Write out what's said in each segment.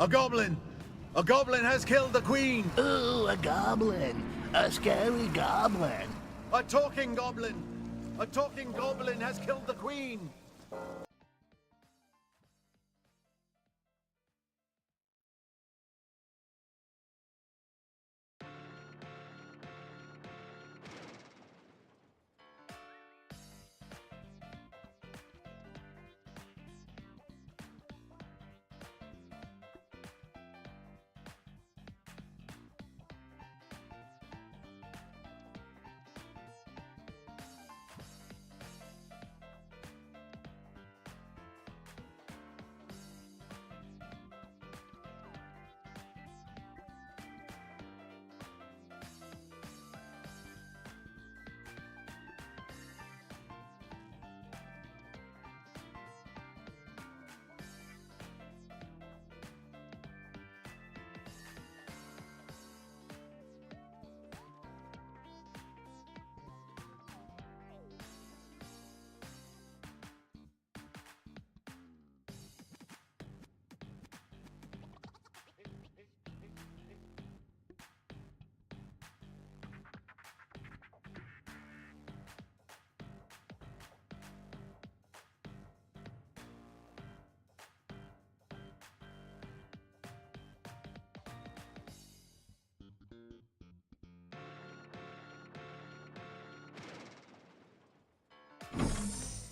A goblin! A goblin has killed the queen! Ooh, a goblin. A scary goblin. A talking goblin! A talking goblin has killed the queen!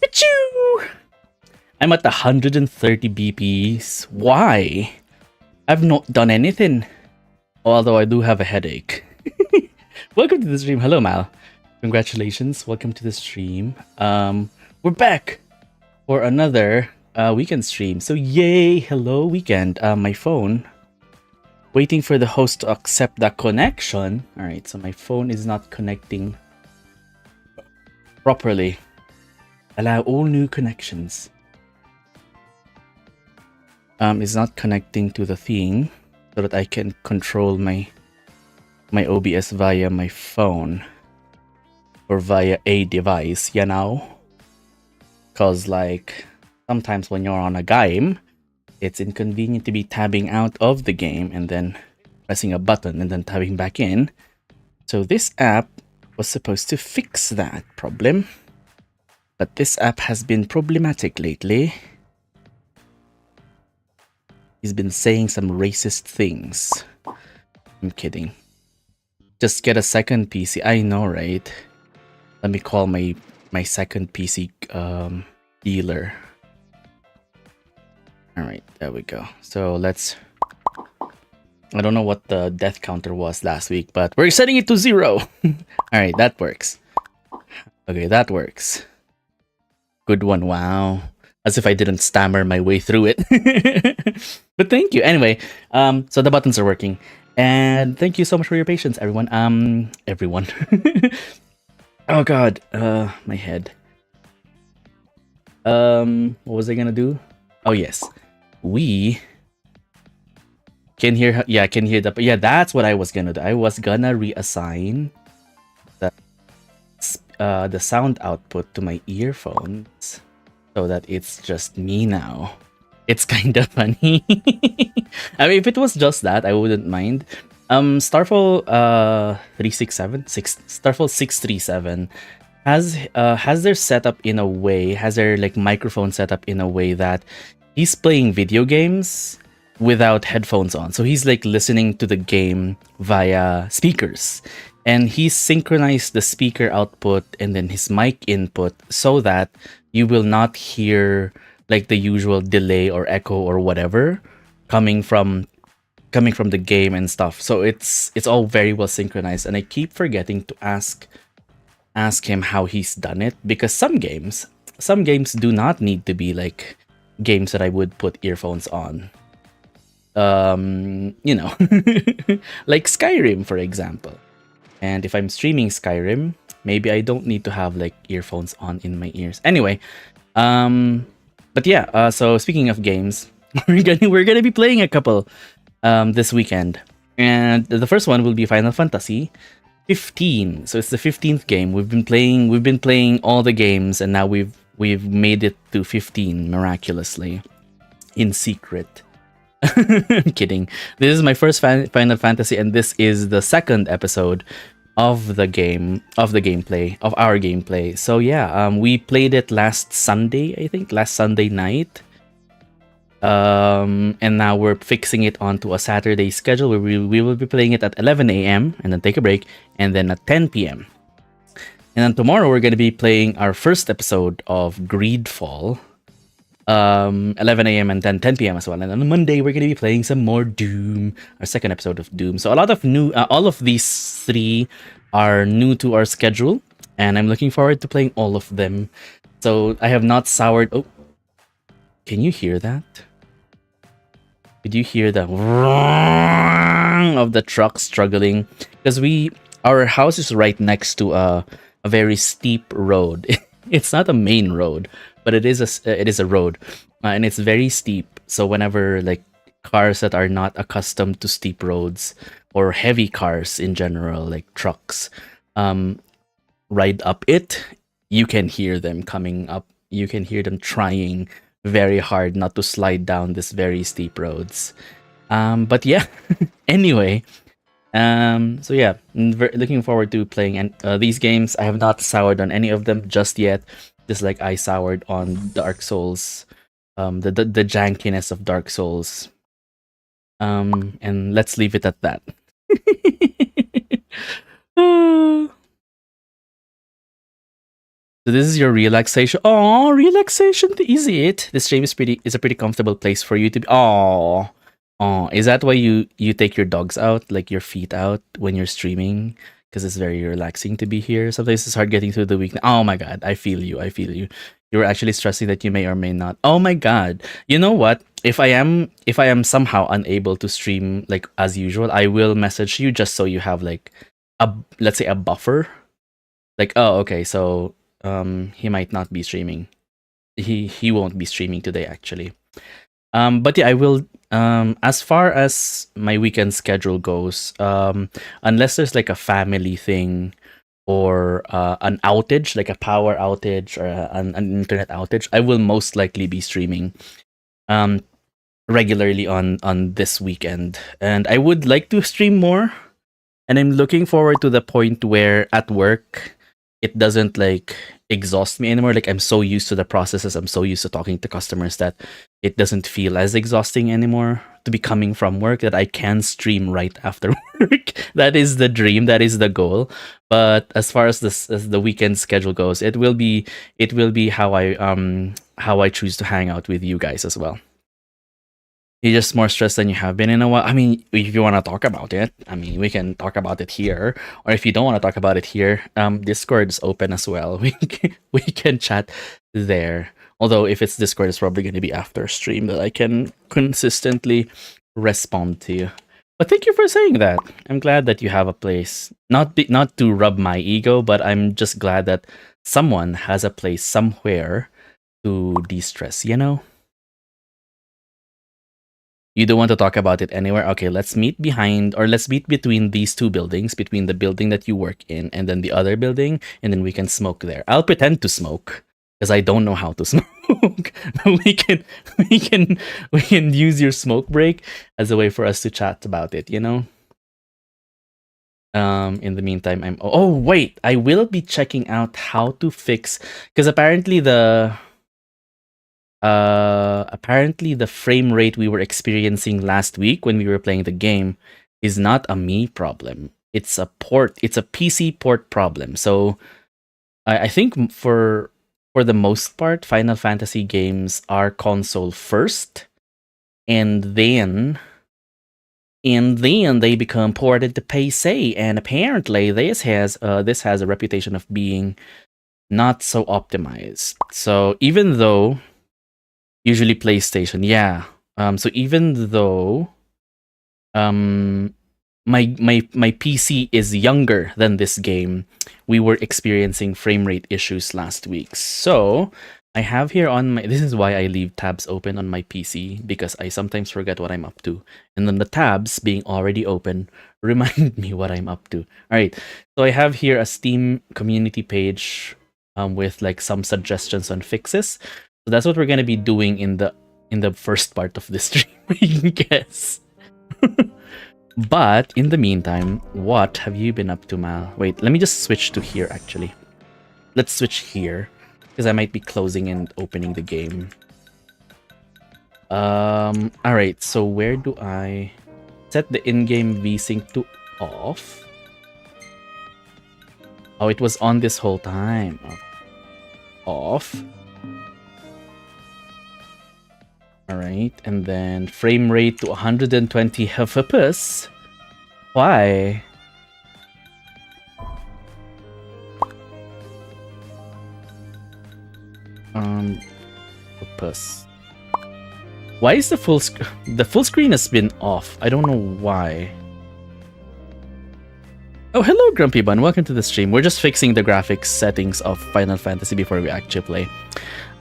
Achoo! I'm at 130 BPs. Why? I've not done anything. Although I do have a headache. Welcome to the stream. Hello, Mal. Congratulations. Welcome to the stream. We're back for another weekend stream. So yay! Hello, weekend. My phone. Waiting for the host to accept the connection. Alright, so my phone is not connecting properly. Allow all new connections. It's not connecting to the thing so that I can control my OBS via my phone or via a device, you know? Cause like sometimes when you're on a game, it's inconvenient to be tabbing out of the game and then pressing a button and then tabbing back in. So this app was supposed to fix that problem. But this app has been problematic lately. He's been saying some racist things. I'm kidding. Just get a second PC. I know, right? Let me call my second PC dealer. Alright, there we go. So let's... I don't know what the death counter was last week, but we're setting it to 0! Alright, that works. Okay, that works. Good one, wow. As if I didn't stammer my way through it. But thank you. Anyway, so the buttons are working. And thank you so much for your patience, everyone. Everyone. Oh god, my head. What was I gonna do? Oh yes. We can hear, yeah, can hear the, yeah, that's what I was gonna do. I was gonna reassign the sound output to my earphones so that it's just me now. It's kind of funny. I mean, if it was just that, I wouldn't mind. Starfall 367, Starfall 637 has their setup in a way, has their like microphone setup in a way that he's playing video games without headphones on. So he's like listening to the game via speakers. And he synchronized the speaker output and then his mic input so that you will not hear like the usual delay or echo or whatever coming from the game and stuff. So it's all very well synchronized, and I keep forgetting to ask him how he's done it, because some games do not need to be like games that I would put earphones on. You know, like Skyrim, for example. And if I'm streaming Skyrim, maybe I don't need to have like earphones on in my ears. Anyway, but yeah, so speaking of games, we're gonna be playing a couple this weekend. And the first one will be Final Fantasy 15. So it's the 15th game. We've been playing all the games, and now we've made it to 15 miraculously in secret. I'm kidding. This is my first Final Fantasy, and this is the second episode of the game, of the gameplay, of our gameplay. So yeah, we played it last Sunday, I think, last Sunday night. And now we're fixing it onto a Saturday schedule where we will be playing it at 11 a.m. and then take a break, and then at 10 p.m. And then tomorrow we're going to be playing our first episode of Greedfall, 11 a.m. and then 10 p.m. as well. And on Monday we're going to be playing some more Doom, our second episode of Doom. So a lot of new, all of these three are new to our schedule, and I'm looking forward to playing all of them. So I have not soured. Oh, can you hear that? Did you hear the of the truck struggling? Because our house is right next to a very steep road. It's not a main road, but it is a road, and it's very steep. So whenever like cars that are not accustomed to steep roads, or heavy cars in general, like trucks, ride up it, you can hear them coming up. You can hear them trying very hard not to slide down this very steep roads. But yeah, anyway, so yeah, looking forward to playing these games. I have not soured on any of them just yet, just like I soured on Dark Souls, the jankiness of Dark Souls. And let's leave it at that. So this is your relaxation. Oh, relaxation, is it? This stream is a pretty comfortable place for you to be. Oh, is that why you take your dogs out, like your feet out when you're streaming? Because it's very relaxing to be here. Sometimes it's hard getting through the week. Oh my god, I feel you. I feel you. You're actually stressing that you may or may not. Oh my god. You know what? If I am somehow unable to stream like as usual, I will message you just so you have like let's say a buffer. Like, oh, okay, so he might not be streaming. He won't be streaming today actually. But yeah, I will. As far as my weekend schedule goes, unless there's like a family thing or an outage, like a power outage or an internet outage, I will most likely be streaming regularly on this weekend. And I would like to stream more. And I'm looking forward to the point where at work it doesn't like exhaust me anymore. Like I'm so used to the processes, I'm so used to talking to customers that it doesn't feel as exhausting anymore to be coming from work, that I can stream right after work. That is the dream, that is the goal. But as far as the weekend schedule goes, it will be how I choose to hang out with you guys as well. You're just more stressed than you have been in a while. I mean, if you want to talk about it, I mean, we can talk about it here. Or if you don't want to talk about it here, Discord is open as well. We can chat there. Although if it's Discord, it's probably going to be after stream that I can consistently respond to you. But thank you for saying that. I'm glad that you have a place. Not to rub my ego, but I'm just glad that someone has a place somewhere to de-stress, you know? You don't want to talk about it anywhere? Okay, let's meet between these two buildings, between the building that you work in and then the other building, and then we can smoke there. I'll pretend to smoke because I don't know how to smoke. we can use your smoke break as a way for us to chat about it, you know? In the meantime, wait, I will be checking out how to fix, because apparently the frame rate we were experiencing last week when we were playing the game is not a me problem. It's a PC port problem. So I think for the most part, Final Fantasy games are console first, and then they become ported to PC. And apparently this has a reputation of being not so optimized. So even though usually PlayStation, yeah. So even though my PC is younger than this game, we were experiencing frame rate issues last week. So I have here on my, this is why I leave tabs open on my PC, because I sometimes forget what I'm up to. And then the tabs being already open remind me what I'm up to. All right. So I have here a Steam community page with like some suggestions on fixes. So that's what we're going to be doing in in the first part of this stream, I guess. But in the meantime, what have you been up to, Mal? Wait, let me just switch to here, actually. Let's switch here, because I might be closing and opening the game. Alright, so where do I set the in-game VSync to off? Oh, it was on this whole time. Off. Alright, and then frame rate to 120 FPS. Why? FPS. Why is the full screen has been off? I don't know why. Oh, hello, Grumpy Bun. Welcome to the stream. We're just fixing the graphics settings of Final Fantasy before we actually play.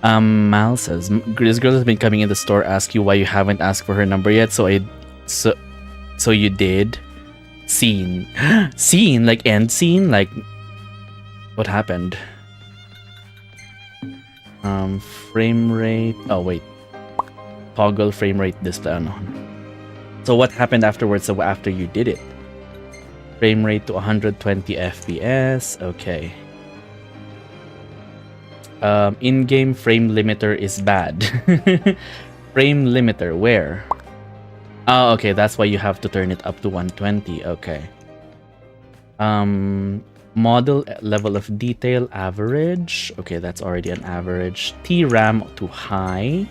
Mal says, this girl has been coming in the store, ask you why you haven't asked for her number yet, so you did. Scene. Scene? Like end scene? Like, what happened? Frame rate. Oh, wait. Toggle frame rate display on. So what happened afterwards, so after you did it? Frame rate to 120 FPS. Okay. In-game frame limiter is bad. Frame limiter, where? Oh, okay, that's why you have to turn it up to 120. Okay. Model level of detail average. Okay, that's already an average. TRAM to high.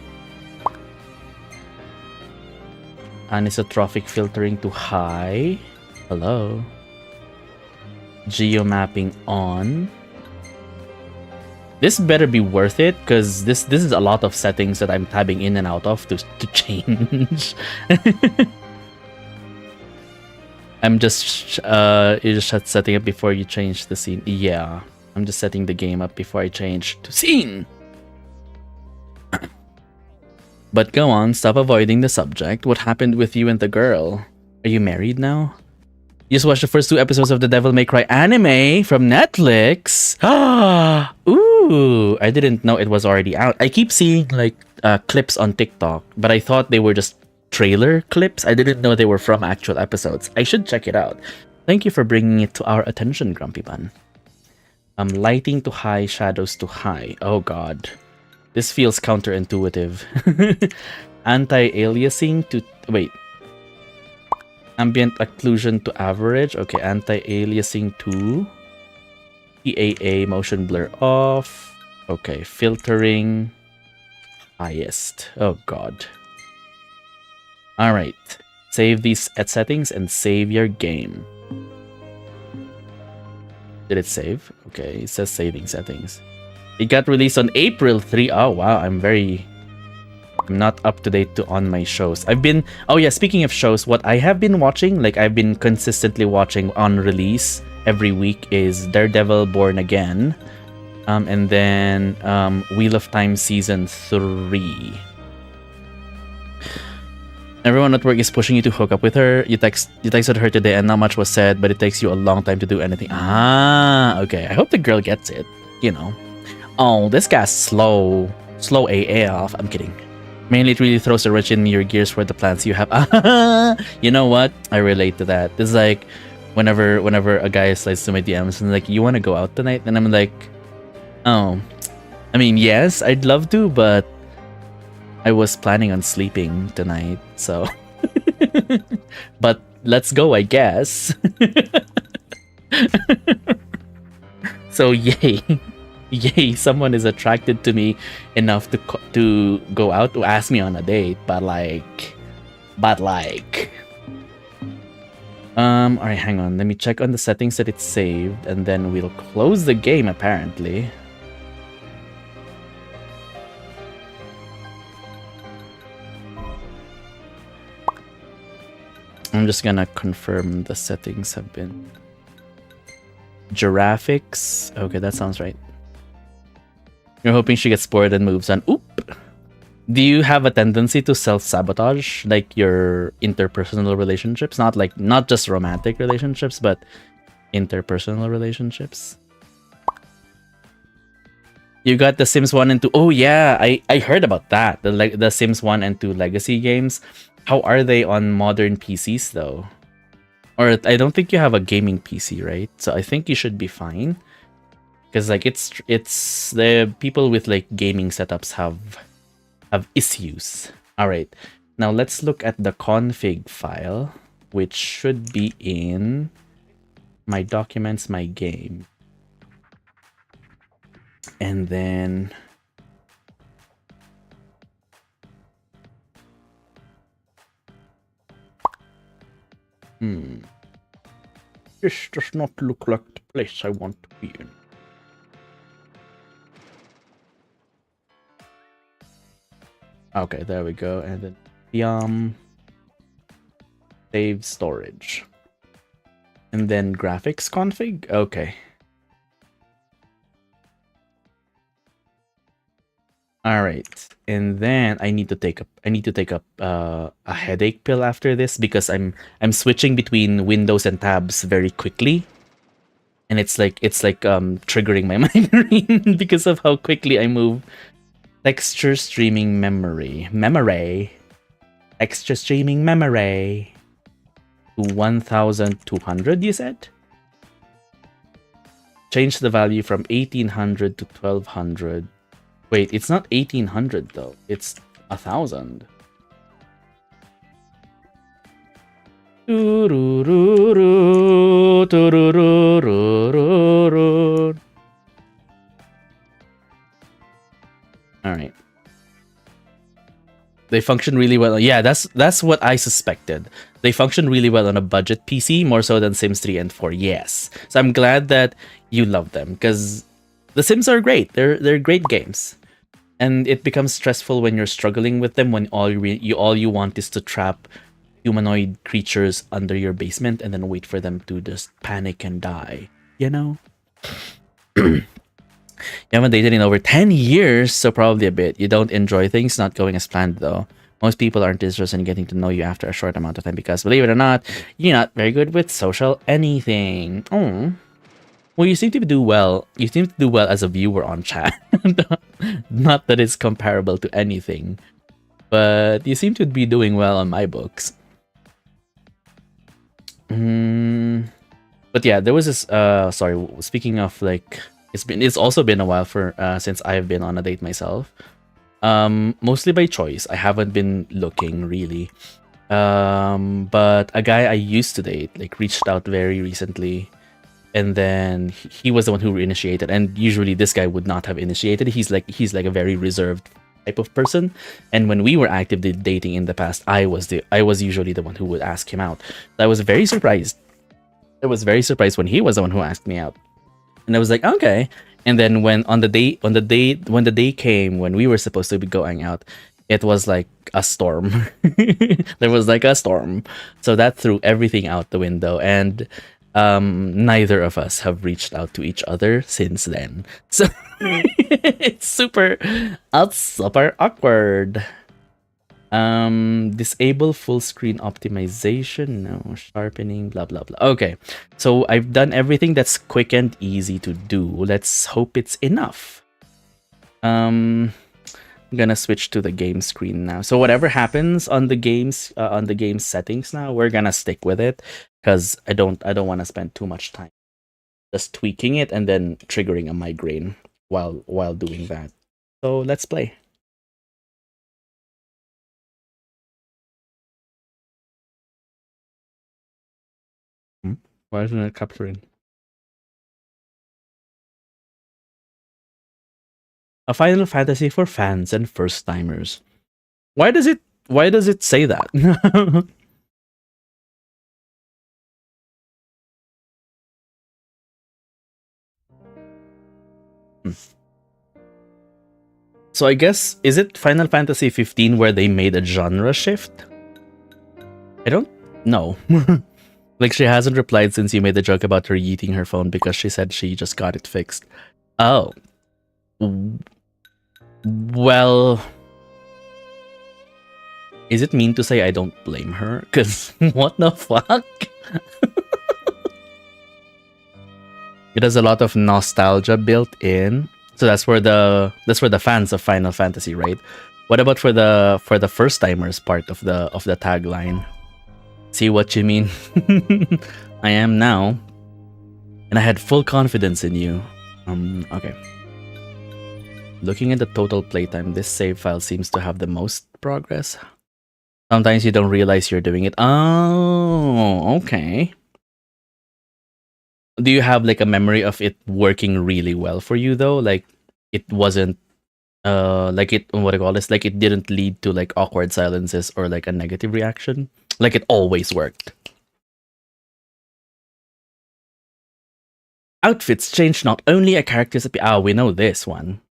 Anisotrophic filtering to high. Hello. Geomapping on. This better be worth it, because this is a lot of settings that I'm tabbing in and out of to change. I'm just you're just setting it before you change the scene. Yeah, I'm just setting the game up before I change to scene. But go on, stop avoiding the subject. What happened with you and the girl? Are you married now? You just watched the first 2 episodes of the Devil May Cry anime from Netflix. Ah, ooh! I didn't know it was already out. I keep seeing like clips on TikTok, but I thought they were just trailer clips. I didn't know they were from actual episodes. I should check it out. Thank you for bringing it to our attention, Grumpy Bun. Lighting to high, shadows to high. Oh god. This feels counterintuitive. Anti-aliasing to... Wait. Ambient occlusion to average. Okay, anti-aliasing to... PAA, motion blur off. Okay, filtering... highest. Oh god. Alright. Save these at settings and save your game. Did it save? Okay, it says saving settings. It got released on April 3. Oh wow, I'm not up to date on my shows. I've been... Oh yeah, speaking of shows, what I have been watching, like I've been consistently watching on release every week is Daredevil Born Again. And then Wheel of Time Season 3. Everyone at work is pushing you to hook up with her. You texted her today and not much was said, but it takes you a long time to do anything. Ah, okay. I hope the girl gets it, you know. Oh, this guy's slow AF. I'm kidding. Mainly it really throws a wrench in your gears for the plans you have. You know what? I relate to that. This is like whenever a guy slides to my DMs and like, you want to go out tonight? And I'm like, oh, I mean, yes, I'd love to, but I was planning on sleeping tonight, so. But let's go, I guess. So yay. Yay, someone is attracted to me enough to go out to ask me on a date, but like alright, hang on, let me check on the settings that it's saved and then we'll close the game apparently. I'm just gonna confirm the settings have been Giraffics. Okay, that sounds right. You're hoping she gets bored and moves on. Oop! Do you have a tendency to self-sabotage, like your interpersonal relationships? Not just romantic relationships, but interpersonal relationships? You got the Sims 1 and 2. Oh yeah, I heard about that. The Sims 1 and 2 legacy games. How are they on modern PCs though? Or I don't think you have a gaming PC, right? So I think you should be fine. Because like it's the people with like gaming setups have issues. All right. Now let's look at the config file, which should be in my documents, my game. And then this does not look like the place I want to be in. Okay, there we go. And then save storage. And then graphics config. Okay. All right, and then I need to take a headache pill after this because I'm switching between windows and tabs very quickly, and it's like triggering my migraine because of how quickly I move. Texture streaming memory, extra streaming memory to 1200. You said change the value from 1800 to 1200. Wait, it's not 1800 though. It's 1000. All right. They function really well. Yeah, that's what I suspected. They function really well on a budget PC, more so than Sims 3 and 4. Yes. So I'm glad that you love them because the Sims are great. They're great games. And it becomes stressful when you're struggling with them when all you want is to trap humanoid creatures under your basement and then wait for them to just panic and die. You know? You haven't dated in over 10 years, so probably a bit. You don't enjoy things not going as planned though. Most people aren't interested in getting to know you after a short amount of time because, believe it or not, you're not very good with social anything. Oh. Well, you seem to do well. You seem to do well as a viewer on chat. Not that it's comparable to anything, but you seem to be doing well on my books. But yeah, there was this. Sorry. Speaking of like, it's also been a while for since I've been on a date myself. Mostly by choice. I haven't been looking really. But a guy I used to date like reached out very recently. And then he was the one who initiated, and usually this guy would not have initiated. He's like a very reserved type of person, and when we were actively dating in the past, I was usually the one who would ask him out. I was very surprised. I was very surprised when he was the one who asked me out, and I was like, okay. And then when the day came when we were supposed to be going out, it was like a storm. There was like a storm, so that threw everything out the window, and neither of us have reached out to each other since then. So it's super awkward. Disable full screen optimization, no sharpening, blah blah blah. Okay, so I've done everything that's quick and easy to do. Let's hope it's enough. I'm gonna switch to the game screen now. So whatever happens on the game settings now, we're gonna stick with it because I don't want to spend too much time just tweaking it and then triggering a migraine while doing that. So let's play. Why isn't it capturing? A Final Fantasy for fans and first timers. Why does it say that? So I guess, is it Final Fantasy 15 where they made a genre shift? I don't know. Like, she hasn't replied since you made the joke about her yeeting her phone because she said she just got it fixed. Oh. Well... Is it mean to say I don't blame her? Because what the fuck? It has a lot of nostalgia built in. So that's for the fans of Final Fantasy, right? What about for the first timers part of the tagline? See what you mean? I am now, and I had full confidence in you. Okay. Looking at the total playtime, this save file seems to have the most progress. Sometimes you don't realize you're doing it. Oh, okay. Do you have like a memory of it working really well for you though? Like it wasn't like it, what do you call this? Like it didn't lead to like awkward silences or like a negative reaction? Like it always worked. Outfits change not only a character's appearance. Ah, we know this one.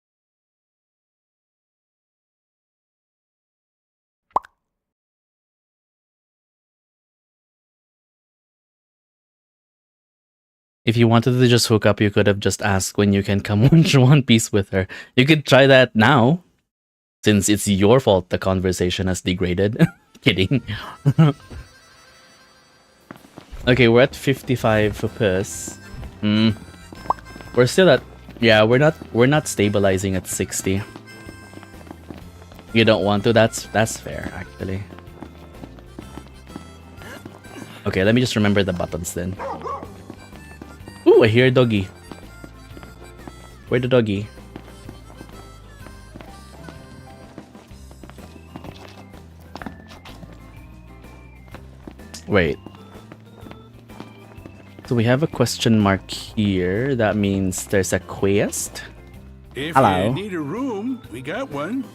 If you wanted to just hook up, you could have just asked when you can come watch One Piece with her. You could try that now, since it's your fault the conversation has degraded. Kidding. Okay, we're at 55 for Puss. We're still at, yeah, we're not stabilizing at 60. You don't want to? That's fair actually. Okay, let me just remember the buttons then. Ooh, I hear a doggy. Where'd the doggy? Wait. So we have a question mark here. That means there's a quest. If Hello. you need a room, we got one.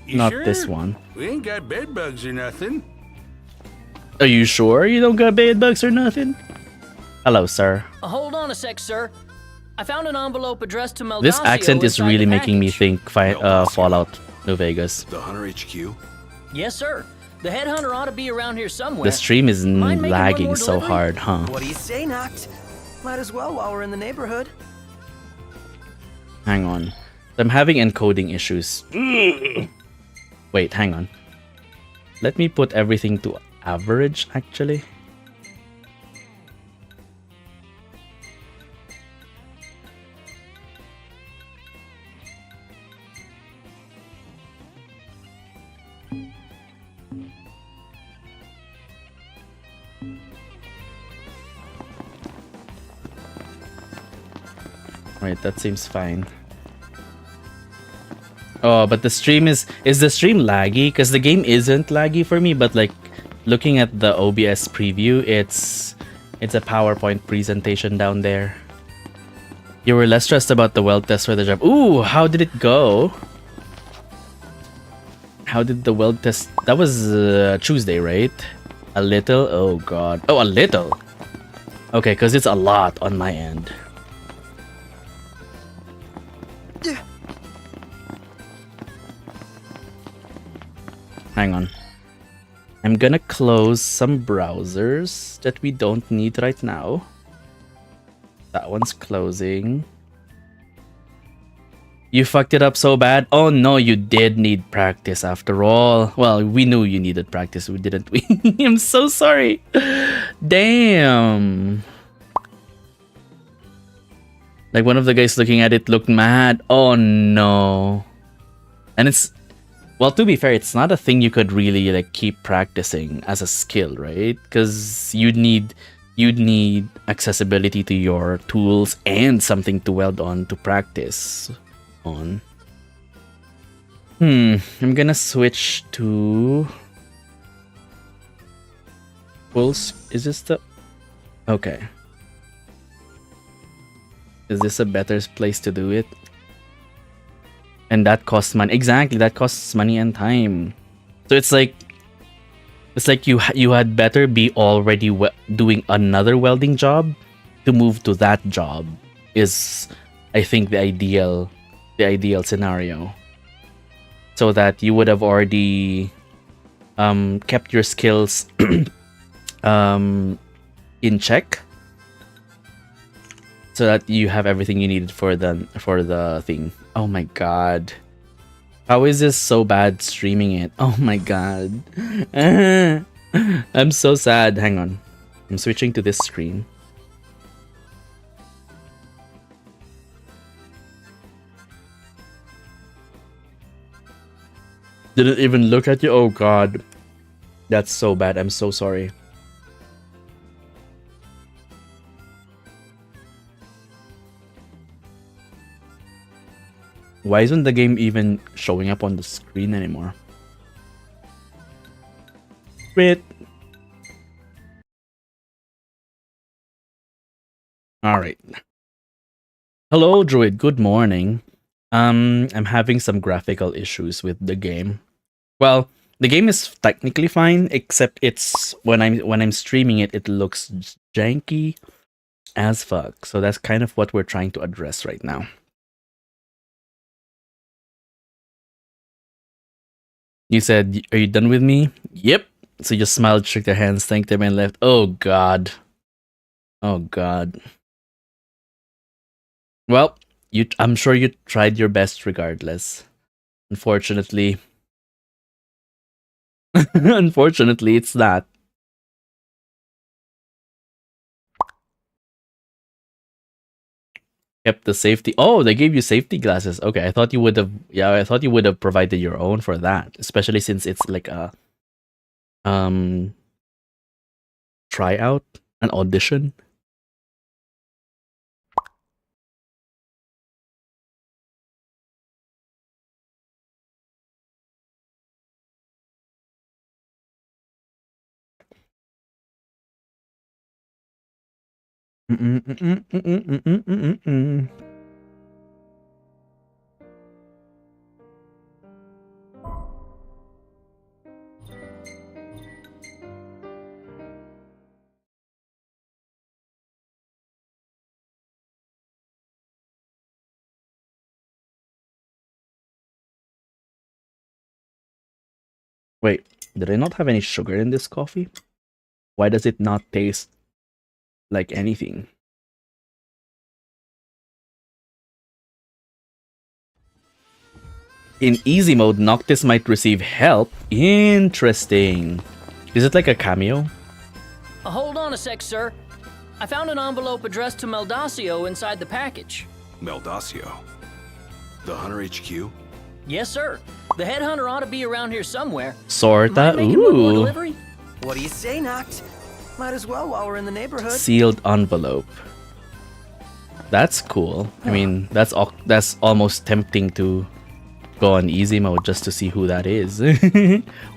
You Not sure? this one. We ain't got bed bugs or nothing. Are you sure you don't got bed bugs or nothing? Hello, sir. Hold on a sec, sir. I found an envelope addressed to Melgasio. This accent is inside really the making me package. think Fallout New Vegas. The Hunter HQ? Yes, sir. The headhunter ought to be around here somewhere. The stream is Mind making one lagging more so delivery? hard, huh? What do you say, Noct? Might as well while we're in the neighborhood. Hang on. I'm having encoding issues. Wait, hang on. Let me put everything to average, actually. Right, that seems fine. Oh, but the stream is the stream laggy? Because the game isn't laggy for me, but like looking at the OBS preview, it's a PowerPoint presentation down there. You were less stressed about the weld test for the job. Ooh, how did it go? How did the weld test? That was Tuesday, right? A little? Oh god. Oh, a little. Okay, because it's a lot on my end. Hang on. I'm gonna close some browsers that we don't need right now. That one's closing. You fucked it up so bad? Oh no, you did need practice after all. Well, we knew you needed practice, didn't we? I'm so sorry. Damn. Like one of the guys looking at it looked mad. Oh no. And it's, well, to be fair, it's not a thing you could really like keep practicing as a skill, right? Because you'd need accessibility to your tools and something to weld on to practice on. I'm gonna switch to is this the, okay. Is this a better place to do it? And that costs money. Exactly, that costs money and time. So it's like you had better be already doing another welding job to move to that job is, I think, the ideal scenario. So that you would have already kept your skills in check, so that you have everything you needed for the thing. Oh my god. How is this so bad streaming it? Oh my god. I'm so sad. Hang on. I'm switching to this screen. Didn't even look at you. Oh god. That's so bad. I'm so sorry. Why isn't the game even showing up on the screen anymore? Quit. Alright. Hello, Druid. Good morning. I'm having some graphical issues with the game. Well, the game is technically fine, except it's when I'm streaming it, it looks janky as fuck. So that's kind of what we're trying to address right now. You said, "Are you done with me?" Yep. So you just smiled, shook their hands, thanked them, and left. Oh god. Oh god. Well, I'm sure you tried your best regardless. Unfortunately. Unfortunately, it's that. Kept the safety. Oh, they gave you safety glasses. Okay, I thought you would have. Yeah, I thought you would have provided your own for that, especially since it's like a tryout, an audition. Wait, did I not have any sugar in this coffee? Why does it not taste like anything? In easy mode, Noctis might receive help. Interesting. Is it like a cameo? Hold on a sec, sir. I found an envelope addressed to Meldacio inside the package. Meldacio? The Hunter HQ? Yes, sir. The headhunter ought to be around here somewhere. Sorta. Mind making one more Ooh. delivery? What do you say, Noct? Might as well while we're in the neighborhood. Sealed envelope. That's cool. I mean, that's almost tempting to go on easy mode just to see who that is.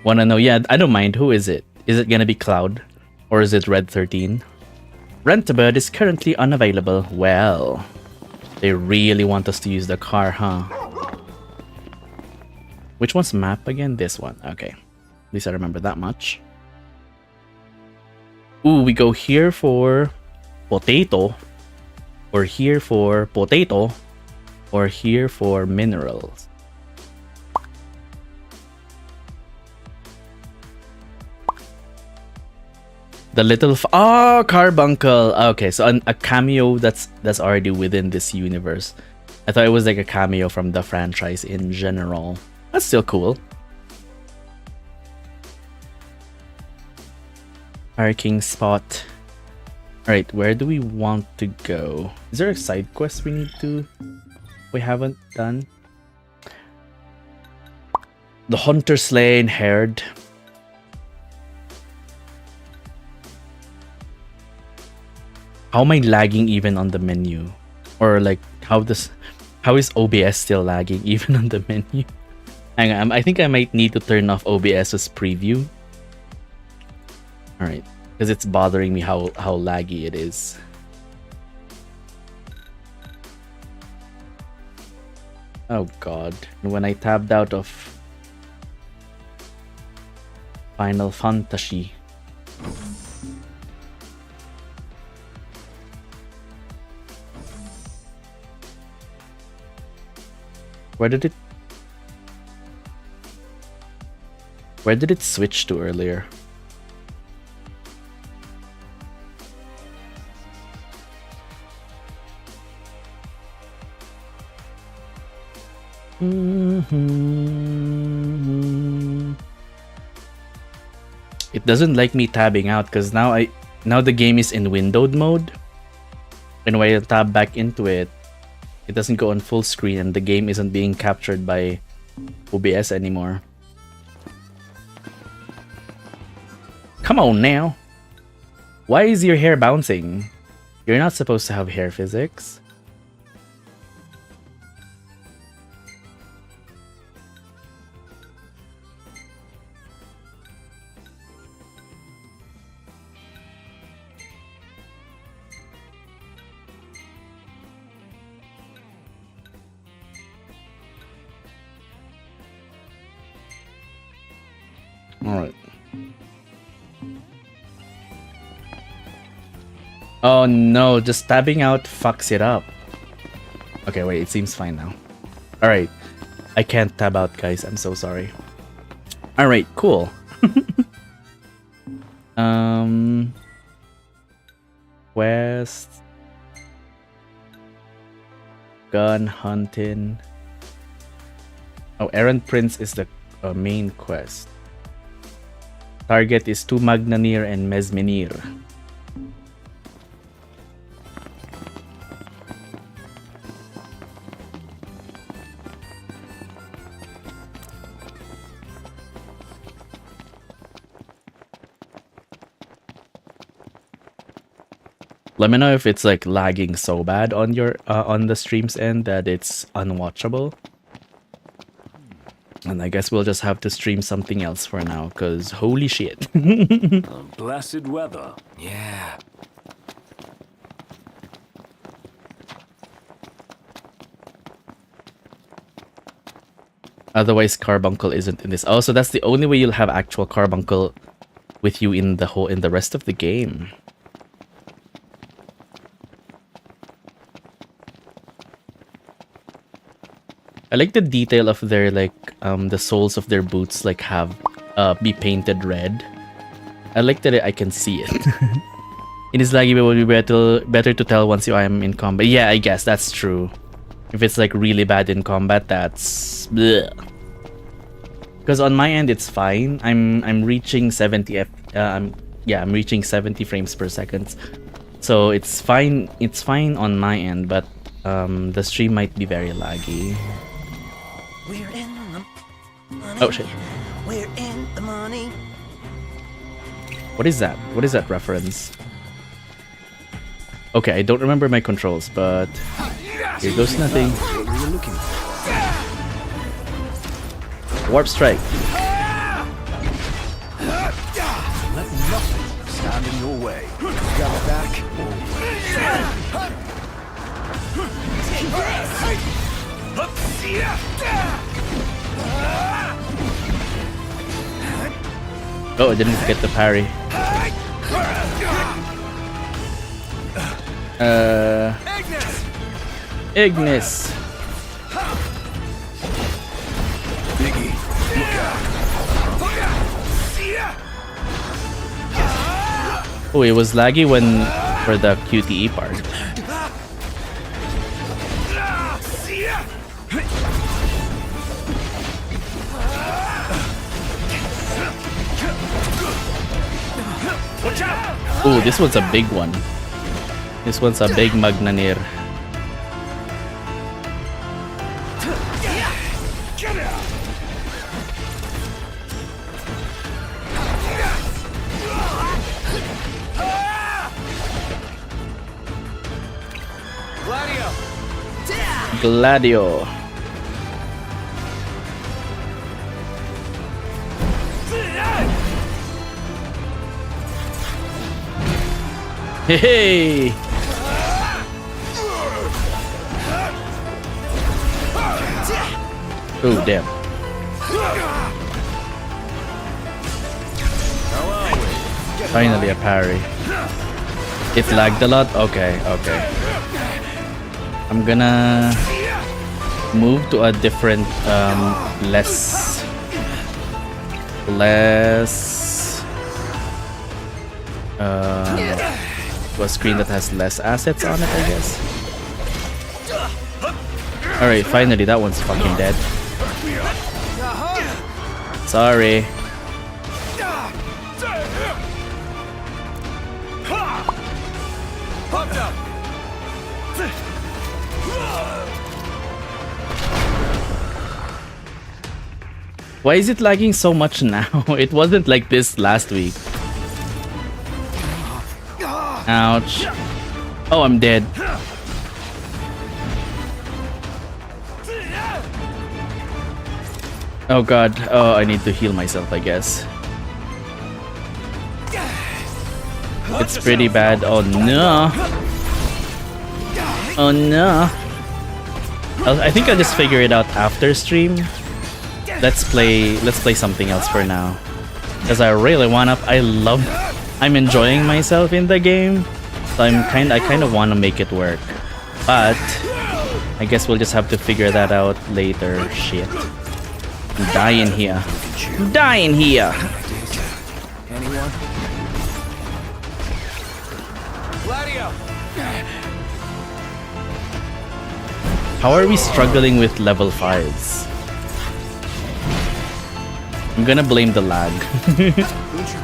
Wanna know? Yeah, I don't mind. Who is it? Is it gonna be Cloud? Or is it Red 13? Rent-a-Bird is currently unavailable. Well, they really want us to use the car, huh? Which one's map again? This one. Okay. At least I remember that much. Ooh, we go here for potato. Or here for potato. Or here for minerals. The little Carbuncle. Okay, so a cameo that's already within this universe. I thought it was like a cameo from the franchise in general. That's still cool. Parking spot. Alright, where do we want to go? Is there a side quest we haven't done? The Hunter Slain Herd. How am I lagging even on the menu? Or like how is OBS still lagging even on the menu? Hang on, I think I might need to turn off OBS's preview. Alright, because it's bothering me how laggy it is. Oh god, when I tabbed out of Final Fantasy. Where did it switch to earlier? It doesn't like me tabbing out because now the game is in windowed mode. And when I tab back into it, it doesn't go on full screen and the game isn't being captured by OBS anymore. Come on now. Why is your hair bouncing? You're not supposed to have hair physics. Alright. Oh no, just tabbing out fucks it up. Okay, wait, it seems fine now. Alright. I can't tab out, guys. I'm so sorry. Alright, cool. Quest. Gun hunting. Oh, Errant Prince is the main quest. Target is 2 Magnanir and Mesmenir. Let me know if it's like lagging so bad on your on the stream's end that it's unwatchable. And I guess we'll just have to stream something else for now, cause holy shit. Blessed weather. Yeah. Otherwise, Carbuncle isn't in this. Oh, so that's the only way you'll have actual Carbuncle with you in the rest of the game. I like the detail of their the soles of their boots have be painted red. I like that I can see it. It is laggy, but it will be better to tell once I am in combat. Yeah, I guess that's true. If it's like really bad in combat, that's because on my end it's fine. I'm reaching 70 I'm reaching 70 frames per second, so it's fine. It's fine on my end, but the stream might be very laggy. We're in the money. Oh shit. We're in the money. What is that? What is that reference? Okay, I don't remember my controls, but here goes nothing. What were you looking for? Warp strike. Let nothing stand in your way. Got it back. Oh, I didn't get the parry. Ignis. Biggie, look out. Oh, it was laggy when for the QTE part. Oh, this one's a big one. This one's a big Magnanir. Gladio. Hey! Oh, damn. Finally a parry. It lagged a lot? Okay, okay. I'm gonna move to a different, less to a screen that has less assets on it, I guess. Alright, finally, that one's fucking dead. Sorry. Why is it lagging so much now? It wasn't like this last week. Ouch. Oh, I'm dead. Oh god. Oh, I need to heal myself, I guess. It's pretty bad. Oh no. Oh no. I think I'll just figure it out after stream. Let's play something else for now. Because I really wanna I'm enjoying myself in the game. So I kind of wanna make it work. But I guess we'll just have to figure that out later. Shit. I'm dying here. I'm dying here. Anyone? Gladio! How are we struggling with level 5s? I'm gonna blame the lag. Don't you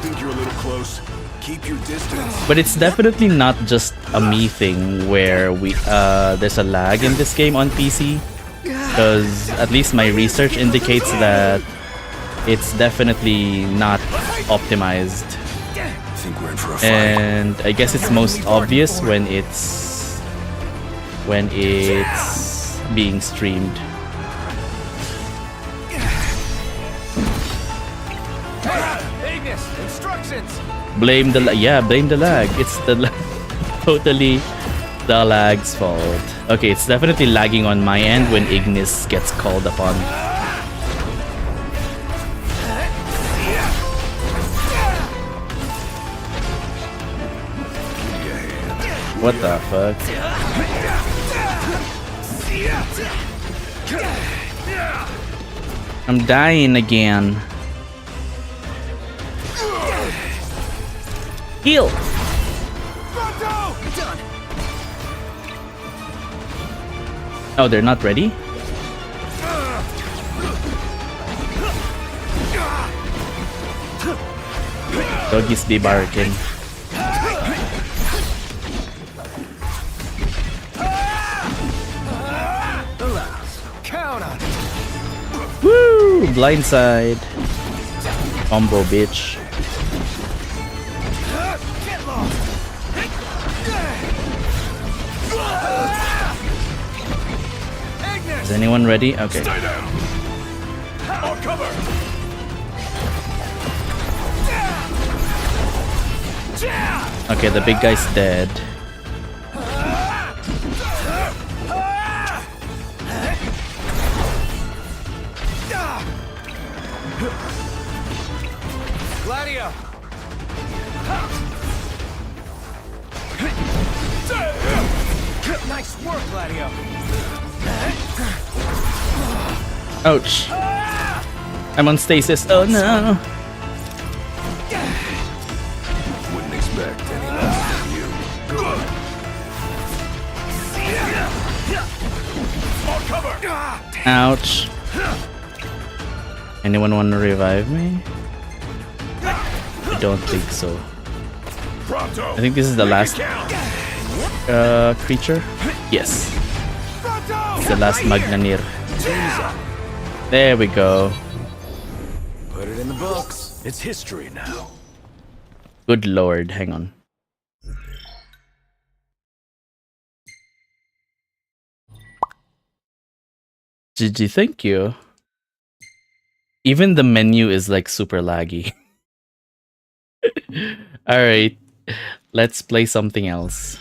think you're a little close? Keep your distance. But it's definitely not just a me thing where there's a lag in this game on PC. Because at least my research indicates that it's definitely not optimized. I think we're in for a fight. And I guess it's most obvious when it's being streamed. Ignis, instructions. Blame the lag. It's totally the lag's fault. Okay, it's definitely lagging on my end when Ignis gets called upon. What the fuck? I'm dying again. Heal! Oh, they're not ready? Doggy's debarking. Count on it. Woo! Blindside. Combo, bitch. Is anyone ready? Okay. Stay down. I'll cover. Okay, the big guy's dead. Gladio. Nice work, Gladio. Ouch. I'm on stasis. Oh no. Wouldn't expect any less from you. Good. I'll cover. Ouch. Anyone want to revive me? I don't think so. Pronto. I think this is the last creature. Yes. It's the last Magnanir. There we go. Put it in the books. It's history now. Good lord, hang on. GG, thank you. Even the menu is like super laggy. Alright, let's play something else.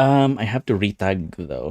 I have to retag though.